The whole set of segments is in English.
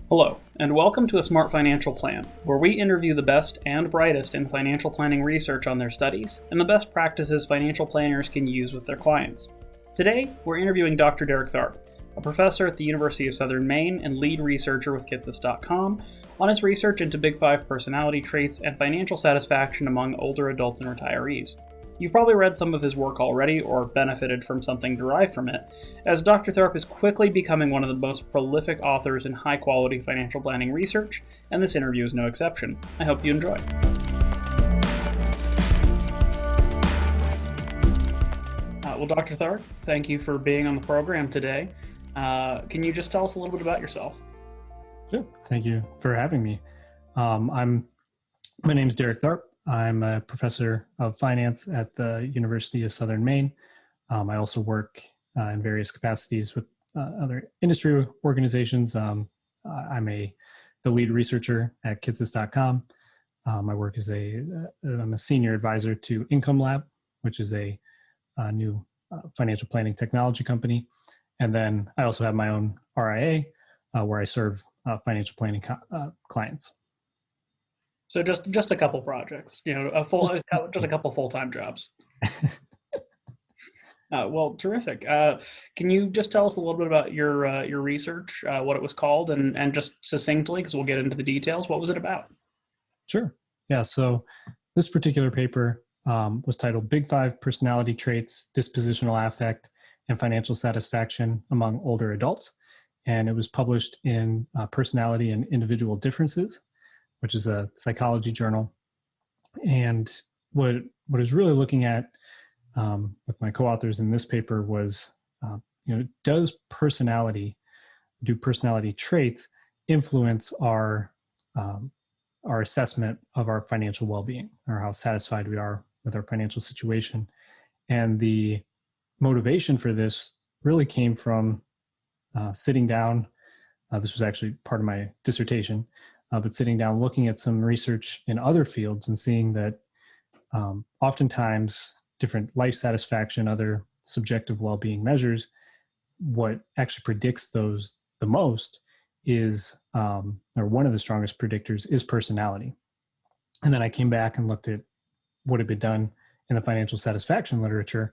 Hello, and welcome to A Smart Financial Plan, where we interview the best and brightest in financial planning research on their studies and the best practices financial planners can use with their clients. Today, we're interviewing Dr. Derek Tharp, a professor at the University of Southern Maine and lead researcher with hypotheses.com, on his research into Big Five personality traits and financial satisfaction among older adults and retirees. You've probably read some of his work already or benefited from something derived from it, as Dr. Tharp is quickly becoming one of the most prolific authors in high-quality financial planning research, and this interview is no exception. I hope you enjoy. Well, Dr. Tharp, thank you for being on the program today. Can you just tell us a little bit about yourself? Sure. Thank you for having me. My name is Derek Tharp. I'm a professor of finance at the University of Southern Maine. I also work in various capacities with other industry organizations. I'm the lead researcher at hypotheses.com. My work is I'm a senior advisor to Income Lab, which is a new financial planning technology company. And then I also have my own RIA where I serve financial planning clients. So just a couple projects, just a couple full-time jobs. Well, terrific. Can you just tell us a little bit about your research, what it was called, and just succinctly, because we'll get into the details, what was it about? Sure. Yeah. So this particular paper was titled Big Five Personality Traits, Dispositional Affect, and Financial Satisfaction Among Older Adults. And it was published in Personality and Individual Differences, which is a psychology journal. And what I was really looking at with my co-authors in this paper was, do personality traits influence our assessment of our financial well-being, or how satisfied we are with our financial situation? And the motivation for this really came from sitting down. This was actually part of my dissertation. But sitting down, looking at some research in other fields and seeing that oftentimes different life satisfaction, other subjective well-being measures, what actually predicts those the most is, or one of the strongest predictors is personality. And then I came back and looked at what had been done in the financial satisfaction literature,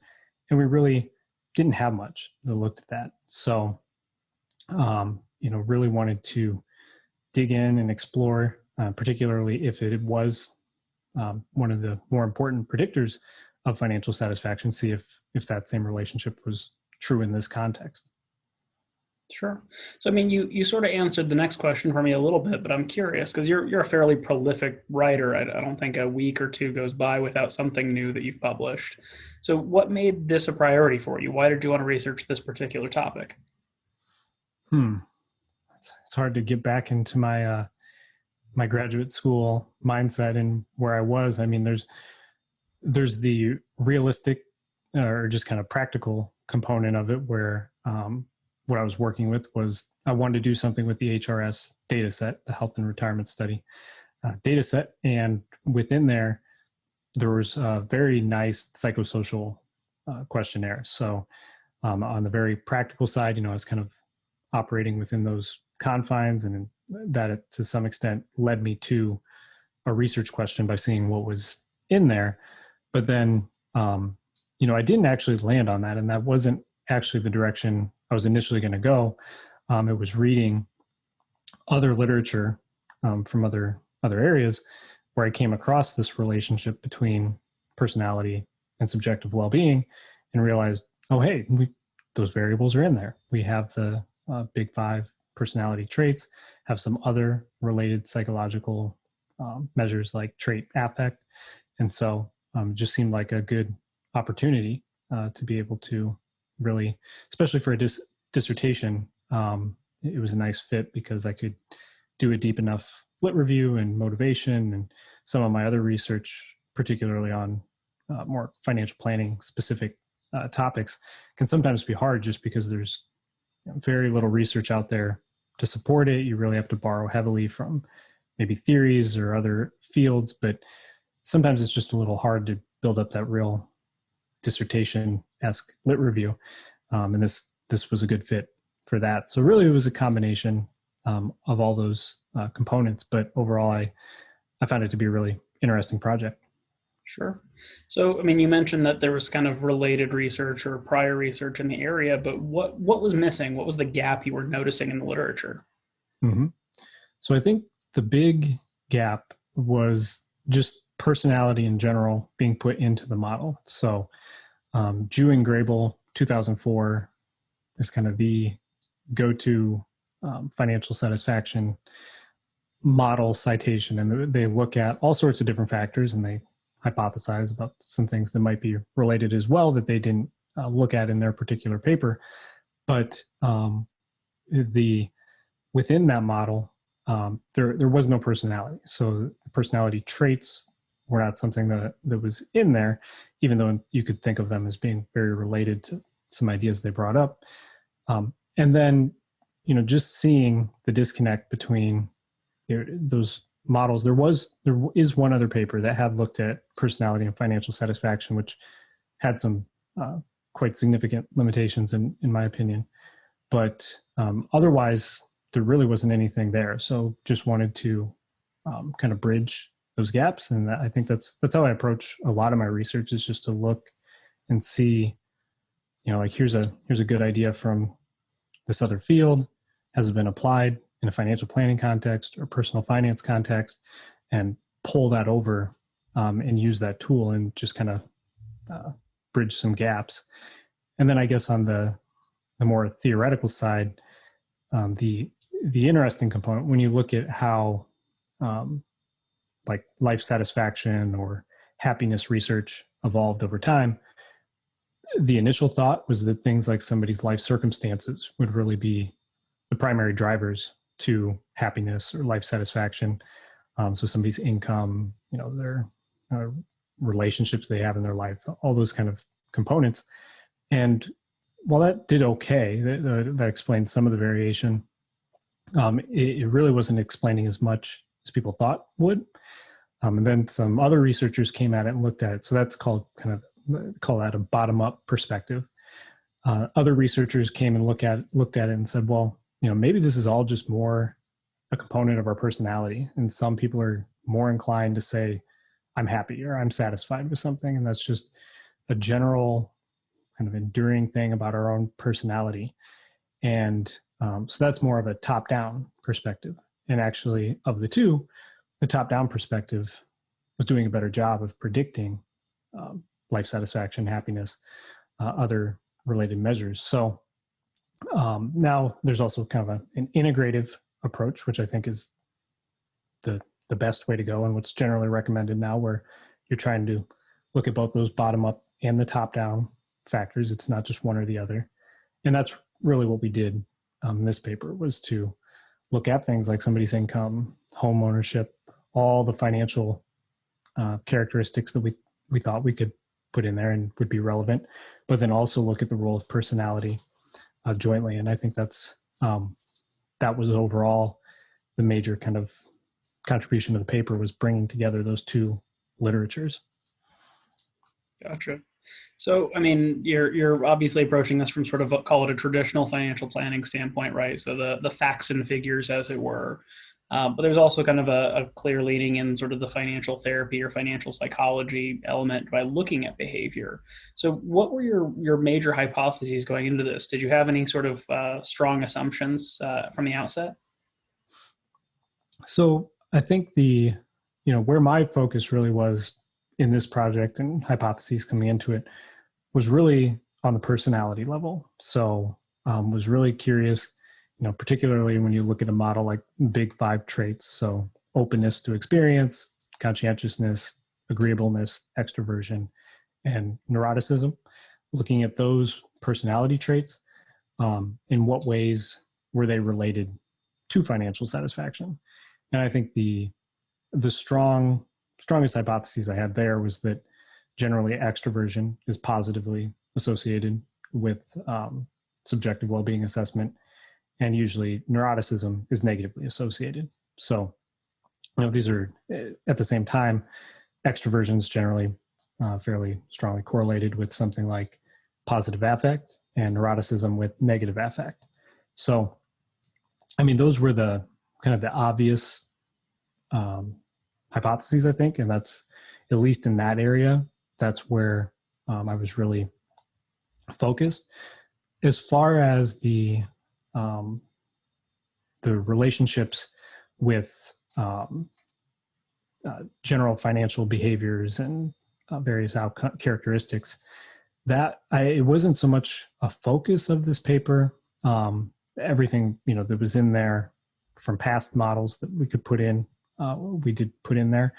and we really didn't have much that looked at that. So, really wanted to dig in and explore, particularly if it was one of the more important predictors of financial satisfaction, see if that same relationship was true in this context. Sure. So, I mean, you sort of answered the next question for me a little bit, but I'm curious because you're a fairly prolific writer. I don't think a week or two goes by without something new that you've published. So what made this a priority for you? Why did you want to research this particular topic? It's hard to get back into my my graduate school mindset and where I was. I mean, there's the realistic or just kind of practical component of it where what I was working with was I wanted to do something with the HRS data set, the Health and Retirement Study data set. And within there was a very nice psychosocial questionnaire. So on the very practical side, I was kind of operating within those confines, and that to some extent led me to a research question by seeing what was in there. But then, I didn't actually land on that, and that wasn't actually the direction I was initially going to go. It was reading other literature from other areas where I came across this relationship between personality and subjective well-being, and realized, oh, hey, those variables are in there. We have the Big Five personality traits, have some other related psychological measures like trait affect. And so it just seemed like a good opportunity to be able to really, especially for a dissertation, it was a nice fit because I could do a deep enough lit review and motivation, and some of my other research, particularly on more financial planning specific topics, can sometimes be hard just because there's very little research out there to support it. You really have to borrow heavily from maybe theories or other fields, but sometimes it's just a little hard to build up that real dissertation-esque lit review. And this was a good fit for that. So really it was a combination of all those components. But overall, I found it to be a really interesting project. Sure. So, I mean, you mentioned that there was kind of related research or prior research in the area, but what was missing? What was the gap you were noticing in the literature? Mm-hmm. So I think the big gap was just personality in general being put into the model. So Jew and Grable 2004 is kind of the go-to financial satisfaction model citation, and they look at all sorts of different factors and they hypothesize about some things that might be related as well that they didn't look at in their particular paper. But the within that model, there was no personality. So the personality traits were not something that was in there, even though you could think of them as being very related to some ideas they brought up. And then, just seeing the disconnect between those models, there is one other paper that had looked at personality and financial satisfaction, which had some quite significant limitations in my opinion. But otherwise, there really wasn't anything there. So just wanted to kind of bridge those gaps. And I think that's how I approach a lot of my research, is just to look and see, like here's a good idea from this other field. Has it been applied in a financial planning context or personal finance context, and pull that over and use that tool and just kind of bridge some gaps. And then I guess on the more theoretical side, the interesting component, when you look at how like life satisfaction or happiness research evolved over time, the initial thought was that things like somebody's life circumstances would really be the primary drivers to happiness or life satisfaction. So somebody's income, their relationships they have in their life, all those kind of components. And while that did okay, that explained some of the variation, it really wasn't explaining as much as people thought would. And then some other researchers came at it and looked at it. So that's call that a bottom-up perspective. Other researchers came and looked at it and said, well, maybe this is all just more a component of our personality. And some people are more inclined to say, I'm happy or I'm satisfied with something. And that's just a general kind of enduring thing about our own personality. And so that's more of a top-down perspective. And actually, of the two, the top-down perspective was doing a better job of predicting life satisfaction, happiness, other related measures. So now there's also kind of an integrative approach, which I think is the best way to go, and what's generally recommended now, where you're trying to look at both those bottom-up and the top-down factors. It's not just one or the other. And that's really what we did in this paper, was to look at things like somebody's income, home ownership, all the financial characteristics that we thought we could put in there and would be relevant, but then also look at the role of personality jointly. And I think that was overall the major kind of contribution to the paper, was bringing together those two literatures. Gotcha. So, I mean, you're obviously approaching this from sort of call it a traditional financial planning standpoint, right? So the facts and figures, as it were. But there's also kind of a clear leaning in sort of the financial therapy or financial psychology element by looking at behavior. So what were your major hypotheses going into this? Did you have any sort of strong assumptions from the outset? So I think where my focus really was in this project and hypotheses coming into it was really on the personality level. So was really curious, particularly when you look at a model like big 5 traits. So openness to experience, conscientiousness, agreeableness, extroversion, and neuroticism. Looking at those personality traits, in what ways were they related to financial satisfaction? And I think the strongest hypotheses I had there was that generally extroversion is positively associated with subjective well-being assessment, and usually neuroticism is negatively associated. So, these are at the same time, extroversion is generally fairly strongly correlated with something like positive affect, and neuroticism with negative affect. So I mean, those were the kind of the obvious hypotheses, I think, and that's at least in that area. That's where I was really focused. As far as the relationships with general financial behaviors and various outcome characteristics, it wasn't so much a focus of this paper. Everything that was in there from past models that we could put in, we did put in there.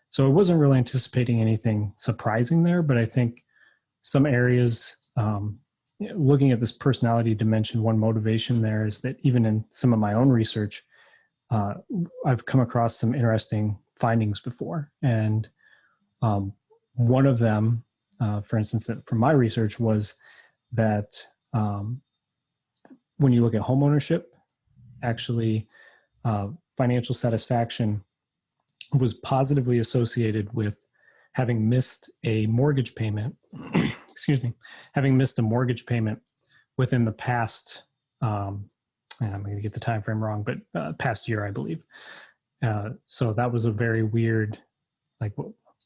So I wasn't really anticipating anything surprising there, but I think some areas, looking at this personality dimension, one motivation there is that even in some of my own research, I've come across some interesting findings before. And one of them, for instance, from my research was that when you look at home ownership, actually financial satisfaction was positively associated with having missed a mortgage payment, excuse me, having missed a mortgage payment within the past, and I'm going to get the time frame wrong, but past year, I believe. So that was a very weird, like,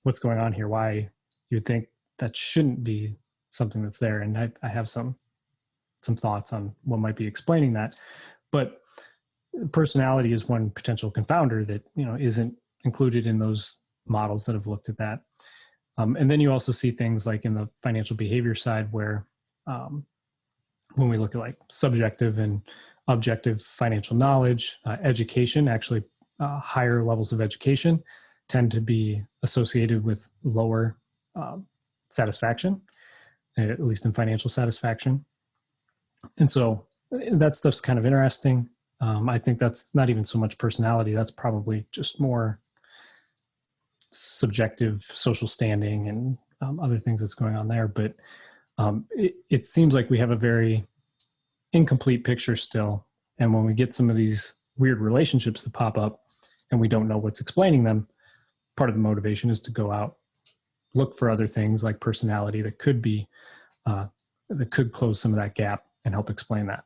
what's going on here? Why you'd think that shouldn't be something that's there. And I have some thoughts on what might be explaining that. But personality is one potential confounder that, isn't included in those models that have looked at that. And then you also see things like in the financial behavior side where when we look at like subjective and objective financial knowledge, education, actually higher levels of education tend to be associated with lower satisfaction, at least in financial satisfaction. And so that stuff's kind of interesting. I think that's not even so much personality. That's probably just more subjective social standing and other things that's going on there. But it seems like we have a very incomplete picture still. And when we get some of these weird relationships that pop up and we don't know what's explaining them, part of the motivation is to go out, look for other things like personality that could be, that could close some of that gap and help explain that.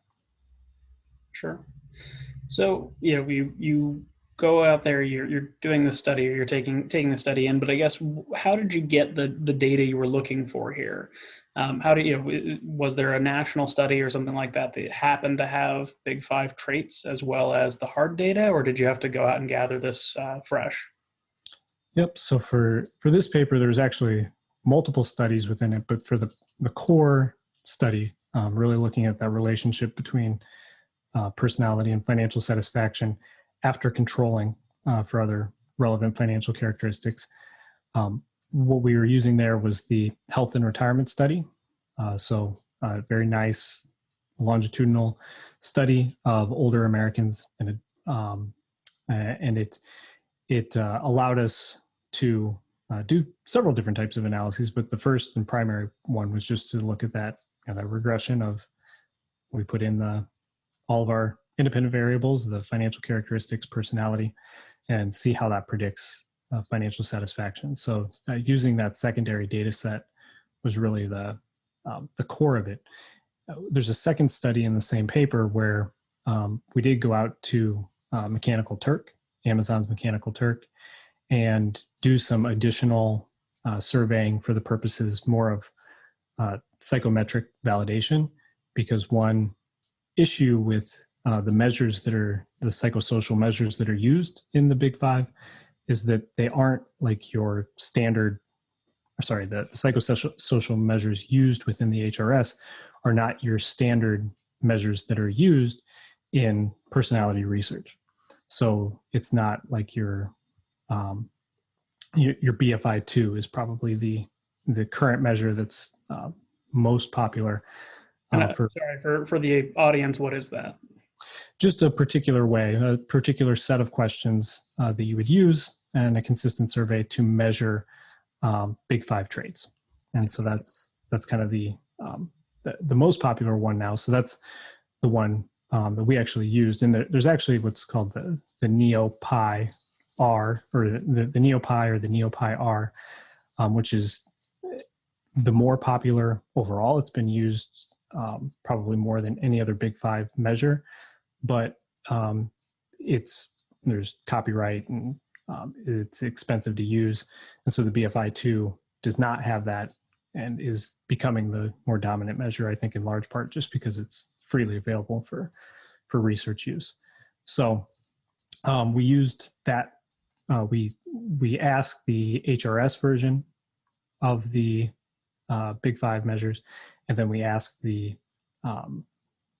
Sure. So, you go out there, you're doing the study, or you're taking the study in, but I guess, how did you get the data you were looking for here? Was there a national study or something like that that happened to have Big Five traits as well as the hard data, or did you have to go out and gather this fresh? Yep. So for this paper, there's actually multiple studies within it, but for the core study, really looking at that relationship between personality and financial satisfaction after controlling for other relevant financial characteristics. What we were using there was the health and retirement study. So a very nice longitudinal study of older Americans, and it allowed us to do several different types of analyses, but the first and primary one was just to look at that, that regression of, we put in all of our independent variables, the financial characteristics, personality, and see how that predicts financial satisfaction. So using that secondary data set was really the core of it. There's a second study in the same paper where we did go out to Mechanical Turk, Amazon's Mechanical Turk, and do some additional surveying for the purposes more of psychometric validation, because one issue with the measures that are the psychosocial measures that are used in the Big Five is that they aren't like your standard, the psychosocial measures used within the HRS are not your standard measures that are used in personality research. So it's not like your BFI2 is probably the current measure that's most popular. For the audience, what is that? Just a particular way, a particular set of questions that you would use and a consistent survey to measure Big Five traits. And so that's kind of the most popular one now. So that's the one that we actually used. And there's actually what's called the Neo-Pi R, or the Neo-Pi or the Neo-Pi R, which is the more popular overall. It's been used probably more than any other Big Five measure. But there's copyright and it's expensive to use. And so the BFI2 does not have that and is becoming the more dominant measure, I think, in large part just because it's freely available for research use. So we used that. We asked the HRS version of the Big Five measures, and then we asked the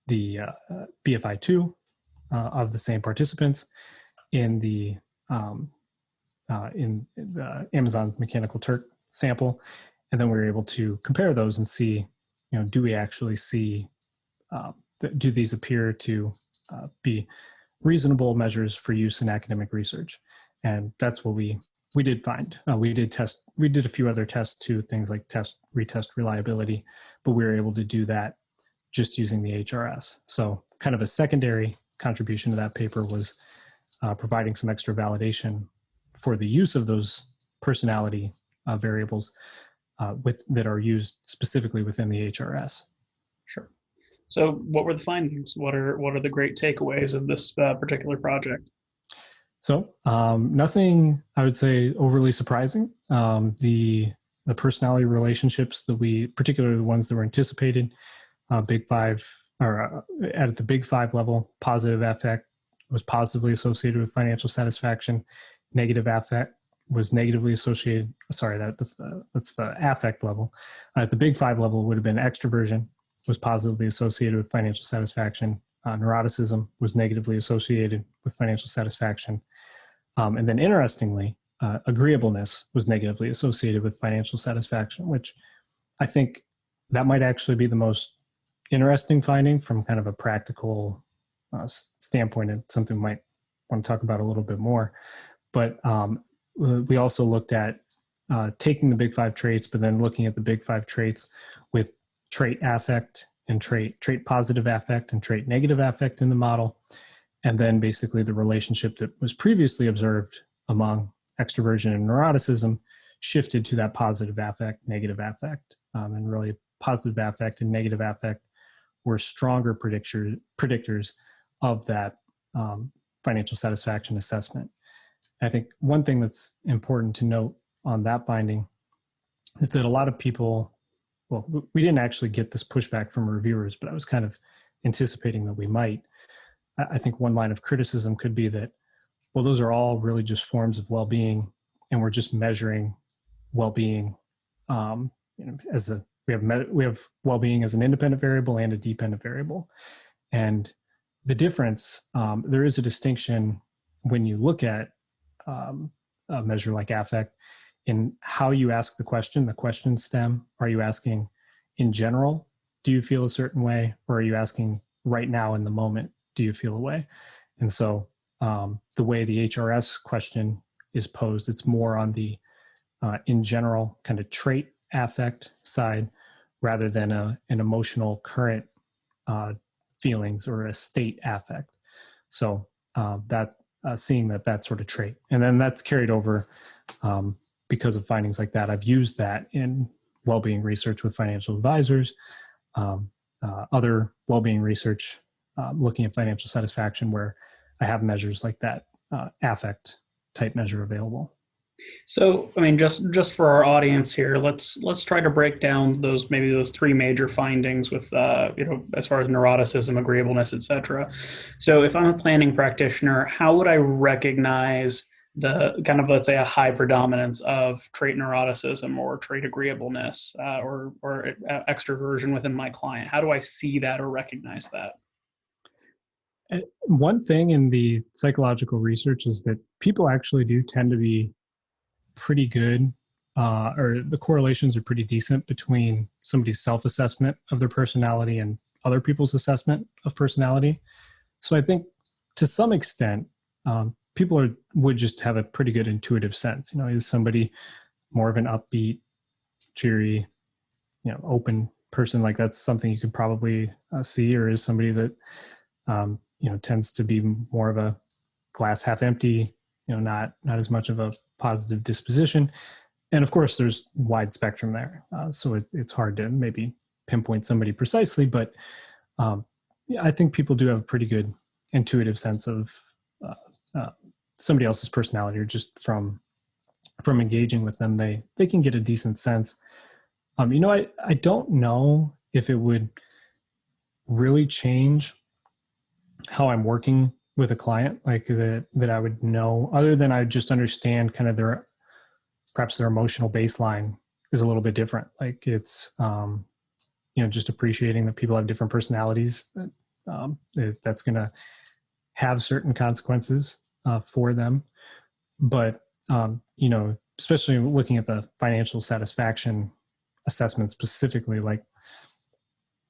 BFI2 of the same participants in the Amazon Mechanical Turk sample, and then we were able to compare those and see, do we actually see, do these appear to be reasonable measures for use in academic research? And that's what we did find. We did a few other tests too, things like retest reliability, but we were able to do that just using the HRS. So kind of a secondary contribution to that paper was providing some extra validation for the use of those personality variables that are used specifically within the HRS. Sure. So what were the findings? What are the great takeaways of this particular project? So nothing, I would say, overly surprising. The personality relationships that particularly the ones that were anticipated, Big Five, or at the Big Five level, positive affect was positively associated with financial satisfaction. Negative affect was negatively associated. Sorry, that's the affect level. At the Big Five level would have been extroversion was positively associated with financial satisfaction. Neuroticism was negatively associated with financial satisfaction. And then interestingly, agreeableness was negatively associated with financial satisfaction, which I think that might actually be the most interesting finding from kind of a practical standpoint, and something we might want to talk about a little bit more. But we also looked at taking the Big Five traits, but then looking at the Big Five traits with trait affect and trait positive affect and trait negative affect in the model. And then basically the relationship that was previously observed among extroversion and neuroticism shifted to that positive affect, negative affect. And really positive affect and negative affect were stronger predictors of that financial satisfaction assessment. I think one thing that's important to note on that finding is that a lot of people, well, we didn't actually get this pushback from reviewers, but I was kind of anticipating that we might. I think one line of criticism could be that, well, those are all really just forms of well-being, and we're just measuring well-being we have well-being as an independent variable and a dependent variable. And the difference, there is a distinction when you look at a measure like affect in how you ask the question stem. Are you asking in general, do you feel a certain way? Or are you asking right now in the moment, do you feel a way? And so the way the HRS question is posed, it's more on the in general kind of trait affect side rather than an emotional current feelings or a state affect. So seeing that sort of trait. And then that's carried over because of findings like that. I've used that in well-being research with financial advisors, other well-being research looking at financial satisfaction where I have measures like that affect type measure available. So, I mean, just for our audience here, let's try to break down those three major findings with as far as neuroticism, agreeableness, etc. So, if I'm a planning practitioner, how would I recognize the kind of, let's say, a high predominance of trait neuroticism or trait agreeableness or extroversion within my client? How do I see that or recognize that? One thing in the psychological research is that people actually do tend to be pretty good, or the correlations are pretty decent between somebody's self-assessment of their personality and other people's assessment of personality. So I think to some extent, people would just have a pretty good intuitive sense. Is somebody more of an upbeat, cheery, open person? Like that's something you could probably see, or is somebody that tends to be more of a glass half empty, not as much of a positive disposition. And of course, there's wide spectrum there. So it's hard to maybe pinpoint somebody precisely, but I think people do have a pretty good intuitive sense of somebody else's personality, or just from engaging with them, they can get a decent sense. I don't know if it would really change how I'm working with a client, like that I would know, other than I just understand kind of perhaps their emotional baseline is a little bit different. Like it's, just appreciating that people have different personalities. That's going to have certain consequences for them. But, especially looking at the financial satisfaction assessment specifically, like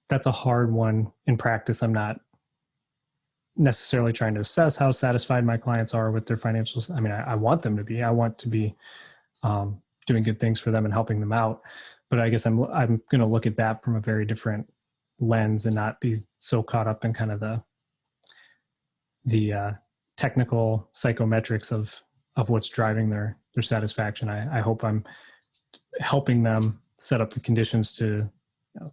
that's a hard one in practice. I'm not necessarily trying to assess how satisfied my clients are with their financials. I mean, I want them to be. I want to be doing good things for them and helping them out. But I guess I'm going to look at that from a very different lens and not be so caught up in kind of the technical psychometrics of what's driving their satisfaction. I hope I'm helping them set up the conditions to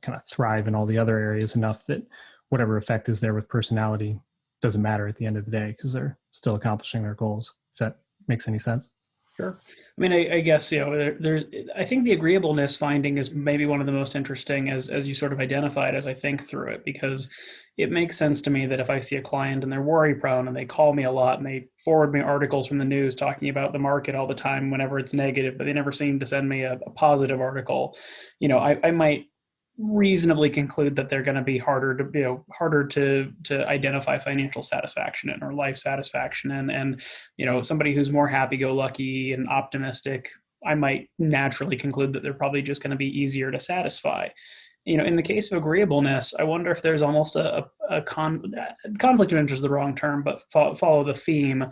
kind of thrive in all the other areas enough that whatever effect is there with personality doesn't matter at the end of the day, because they're still accomplishing their goals. If that makes any sense. Sure. I mean, I guess, I think the agreeableness finding is maybe one of the most interesting as you sort of identified as I think through it, because it makes sense to me that if I see a client and they're worry prone and they call me a lot and they forward me articles from the news talking about the market all the time whenever it's negative, but they never seem to send me a positive article, I might reasonably conclude that they're going to be harder to identify financial satisfaction in, or life satisfaction in. And somebody who's more happy-go-lucky and optimistic, I might naturally conclude that they're probably just going to be easier to satisfy. In the case of agreeableness, I wonder if there's almost a conflict of interest is the wrong term, but follow the theme,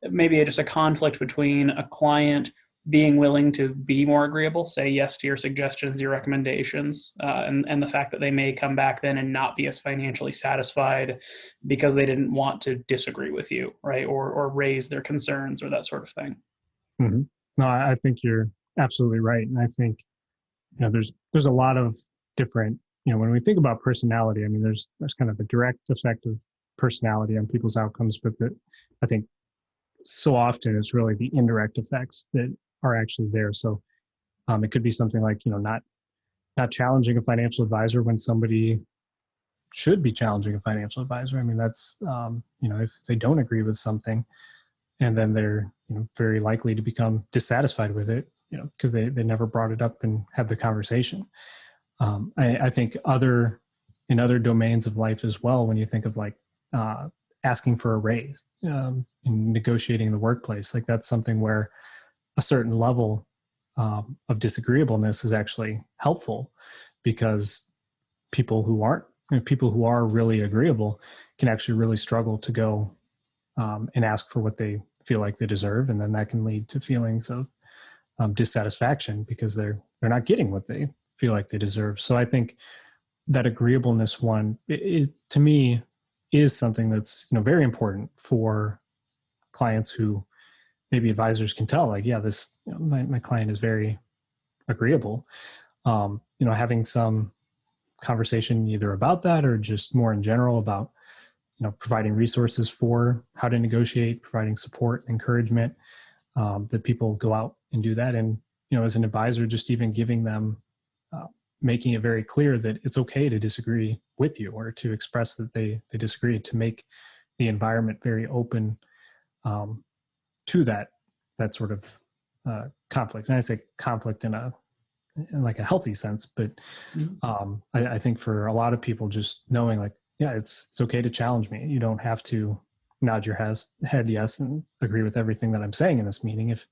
maybe just a conflict between a client being willing to be more agreeable, say yes to your suggestions, your recommendations, and the fact that they may come back then and not be as financially satisfied because they didn't want to disagree with you, right? Or raise their concerns or that sort of thing. Mm-hmm. No, I think you're absolutely right. And I think, there's a lot of different, when we think about personality, I mean, there's kind of a direct effect of personality on people's outcomes, but I think so often it's really the indirect effects that are actually there. So it could be something like, not challenging a financial advisor when somebody should be challenging a financial advisor. I mean, that's, if they don't agree with something, and then they're very likely to become dissatisfied with it, because they never brought it up and had the conversation. I think in other domains of life as well, when you think of like asking for a raise, in negotiating in the workplace, like that's something where a certain level of disagreeableness is actually helpful, because people who are really agreeable can actually really struggle to go and ask for what they feel like they deserve, and then that can lead to feelings of dissatisfaction because they're not getting what they feel like they deserve. So I think that agreeableness one, it to me is something that's very important for clients who maybe advisors can tell, like, yeah, this my client is very agreeable. Having some conversation either about that or just more in general about providing resources for how to negotiate, providing support, encouragement, that people go out and do that. And as an advisor, just even giving them, making it very clear that it's okay to disagree with you, or to express that they disagree, to make the environment very open to that sort of conflict. And I say conflict in like a healthy sense, but I think for a lot of people, just knowing like, yeah, it's okay to challenge me. You don't have to nod your head yes and agree with everything that I'm saying in this meeting. If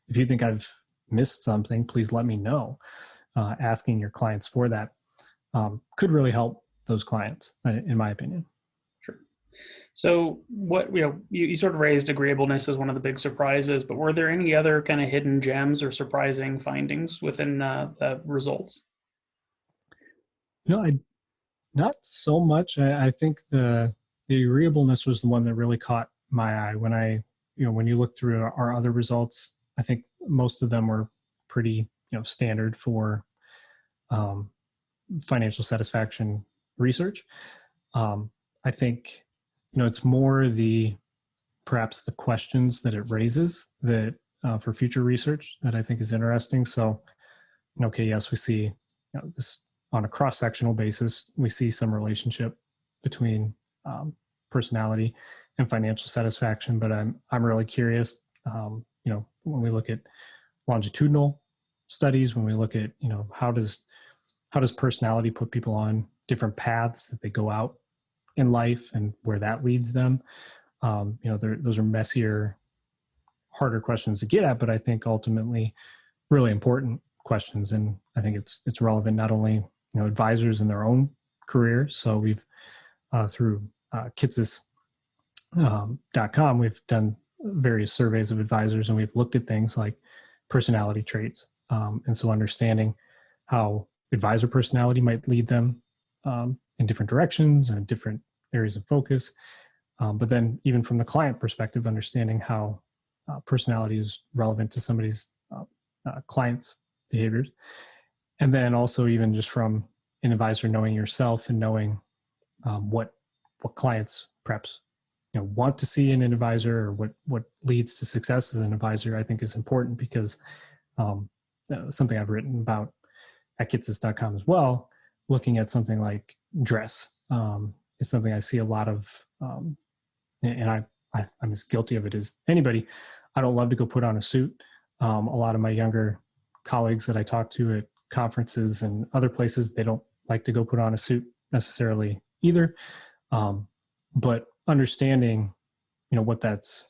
you think I've missed something, please let me know. Asking your clients for that could really help those clients, in my opinion. Sure. So what, you sort of raised agreeableness as one of the big surprises, but were there any other kind of hidden gems or surprising findings within the results? Not so much. I think the agreeableness was the one that really caught my eye. When you look through our other results, I think most of them were pretty, standard for financial satisfaction research. I think it's more perhaps the questions that it raises that for future research that I think is interesting. So, okay, yes, we see this on a cross-sectional basis, we see some relationship between personality and financial satisfaction, but I'm really curious, when we look at longitudinal studies, when we look at, how does personality put people on different paths that they go out in life and where that leads them. Those are messier, harder questions to get at, but I think ultimately really important questions. And I think it's relevant not only, advisors in their own career. So we've, through hypotheses.com, we've done various surveys of advisors, and we've looked at things like personality traits. And so understanding how advisor personality might lead them in different directions and different areas of focus. But then even from the client perspective, understanding how personality is relevant to somebody's client's behaviors. And then also even just from an advisor knowing yourself and knowing what clients perhaps want to see in an advisor, or what leads to success as an advisor, I think is important, because something I've written about at kitsis.com as well, looking at something like dress, is something I see a lot of, and I'm as guilty of it as anybody. I don't love to go put on a suit. A lot of my younger colleagues that I talk to at conferences and other places, they don't like to go put on a suit necessarily either. But understanding, what that's,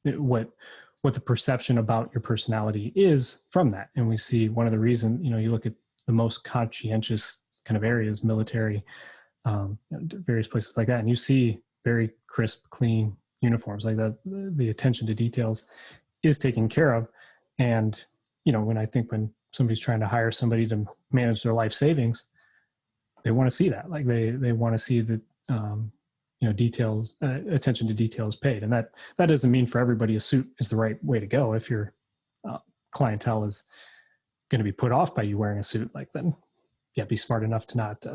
what the perception about your personality is from that. And we see one of the reasons, you look at the most conscientious kind of areas, military, various places like that, and you see very crisp, clean uniforms like that. The attention to details is taken care of. And, when somebody's trying to hire somebody to manage their life savings, they want to see that. Like they want to see that, details, attention to details paid. And that doesn't mean for everybody a suit is the right way to go. If your clientele is going to be put off by you wearing a suit, like then, be smart enough to not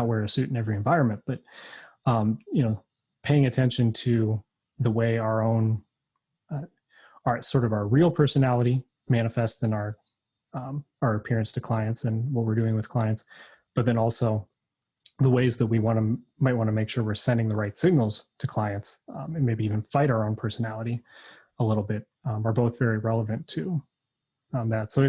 wear a suit in every environment. But, paying attention to the way our own, our real personality manifests in our appearance to clients and what we're doing with clients, but then also the ways that we might want to make sure we're sending the right signals to clients, and maybe even fight our own personality a little bit, are both very relevant to that. So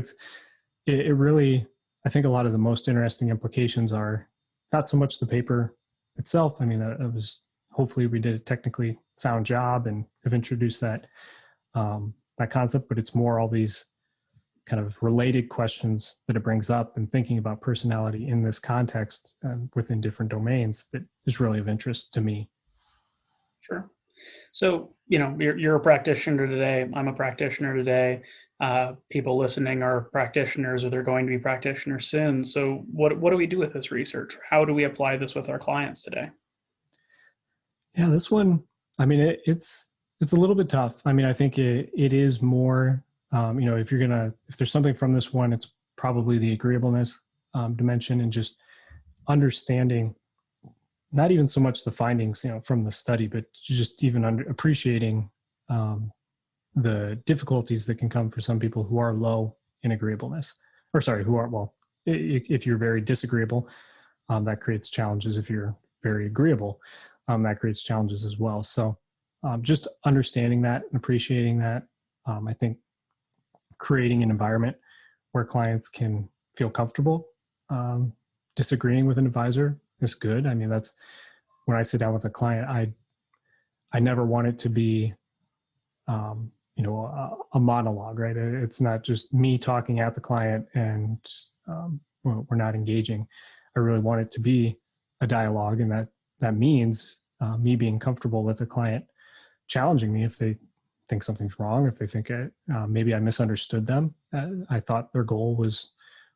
it really, I think a lot of the most interesting implications are not so much the paper itself. I mean, it was, hopefully we did a technically sound job and have introduced that concept, but it's more all these kind of related questions that it brings up, and thinking about personality in this context within different domains that is really of interest to me. Sure. So, you're a practitioner today. I'm a practitioner today. People listening are practitioners, or they're going to be practitioners soon. So what do we do with this research? How do we apply this with our clients today? Yeah, this one, I mean, it's a little bit tough. I mean, I think it is more, if there's something from this one, it's probably the agreeableness dimension, and just understanding, not even so much the findings, from the study, but just even appreciating the difficulties that can come for some people who are low in agreeableness, if you're very disagreeable, that creates challenges. If you're very agreeable, that creates challenges as well. So just understanding that and appreciating that, I think creating an environment where clients can feel comfortable disagreeing with an advisor is good. I mean, that's when I sit down with a client, I never want it to be, a monologue, right? It's not just me talking at the client and we're not engaging. I really want it to be a dialogue, and that means me being comfortable with the client challenging me if they think something's wrong, if they think maybe I misunderstood them. I thought their goal was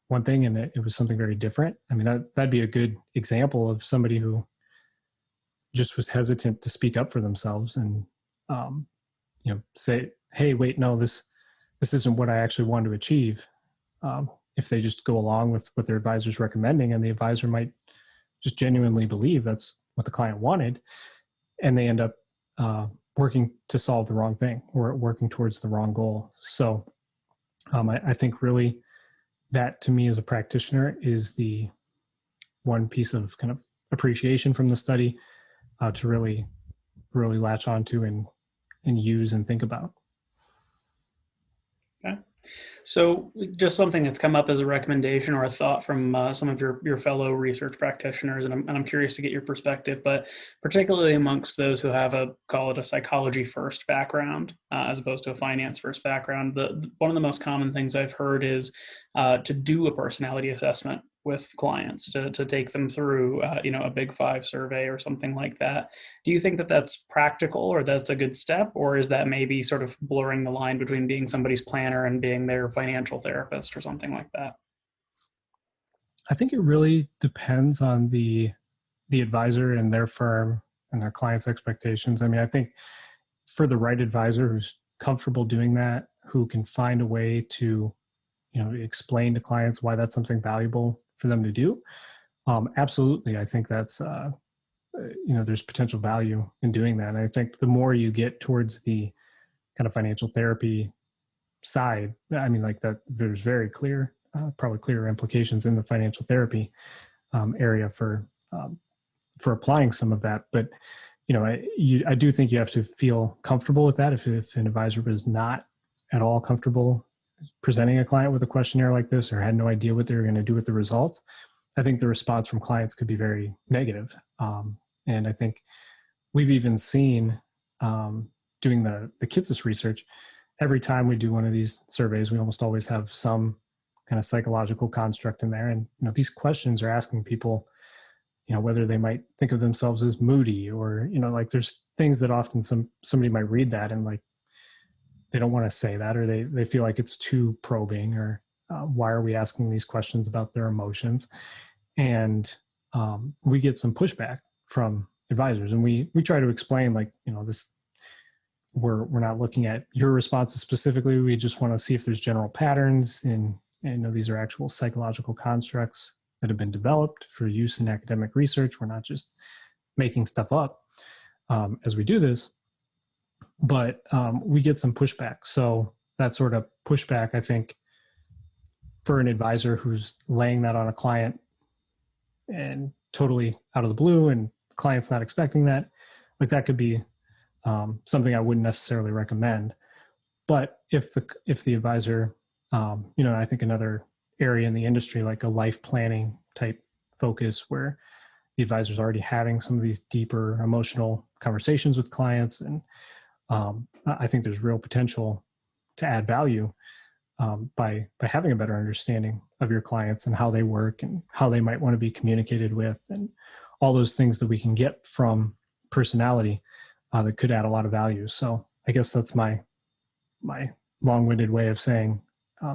one thing and it was something very different. I mean, that'd be a good example of somebody who just was hesitant to speak up for themselves and say, hey, wait, no, this isn't what I actually want to achieve. If they just go along with what their advisor's recommending, and the advisor might just genuinely believe that's what the client wanted, and they end up working to solve the wrong thing or working towards the wrong goal. So I think really that to me as a practitioner is the one piece of kind of appreciation from the study to really latch onto and use and think about. Okay. So just something that's come up as a recommendation or a thought from some of your fellow research practitioners, and I'm curious to get your perspective, but particularly amongst those who have call it a psychology first background as opposed to a finance first background, one of the most common things I've heard is to do a personality assessment with clients, to take them through a Big Five survey or something like that. Do you think that that's practical, or that's a good step, or is that maybe sort of blurring the line between being somebody's planner and being their financial therapist or something like that? I think it really depends on the advisor and their firm and their client's expectations. I mean, I think for the right advisor who's comfortable doing that, who can find a way to explain to clients why that's something valuable for them to do, absolutely, I think that's there's potential value in doing that. And I think the more you get towards the kind of financial therapy side, I mean, like that, there's very clear, probably clearer implications in the financial therapy area for applying some of that. But I do think you have to feel comfortable with that. If an advisor is not at all comfortable presenting a client with a questionnaire like this, or had no idea what they were going to do with the results, I think the response from clients could be very negative. And I think we've even seen doing the KITSIS research, every time we do one of these surveys, we almost always have some kind of psychological construct in there. And these questions are asking people, whether they might think of themselves as moody, or like there's things that often somebody might read that and like they don't want to say that, or they feel like it's too probing, or why are we asking these questions about their emotions? And we get some pushback from advisors, and we try to explain, like, this, we're not looking at your responses specifically. We just want to see if there's general patterns, and these are actual psychological constructs that have been developed for use in academic research. We're not just making stuff up as we do this. But we get some pushback. So that sort of pushback, I think, for an advisor who's laying that on a client and totally out of the blue, and the client's not expecting that, like that could be something I wouldn't necessarily recommend. But if the advisor, I think another area in the industry, like a life planning type focus, where the advisor is already having some of these deeper emotional conversations with clients, and I think there's real potential to add value by having a better understanding of your clients and how they work and how they might want to be communicated with, and all those things that we can get from personality that could add a lot of value. So I guess that's my long-winded way of saying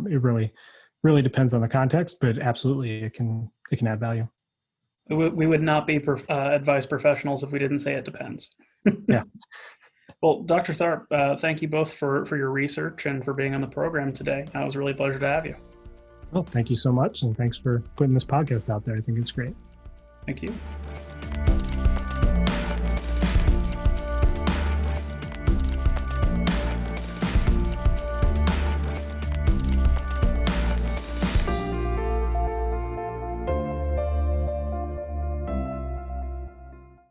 it really depends on the context, but absolutely it can add value. We would not be advice professionals if we didn't say it depends. Yeah. Well, Dr. Tharp, thank you both for your research and for being on the program today. It was really a pleasure to have you. Well, thank you so much. And thanks for putting this podcast out there. I think it's great. Thank you.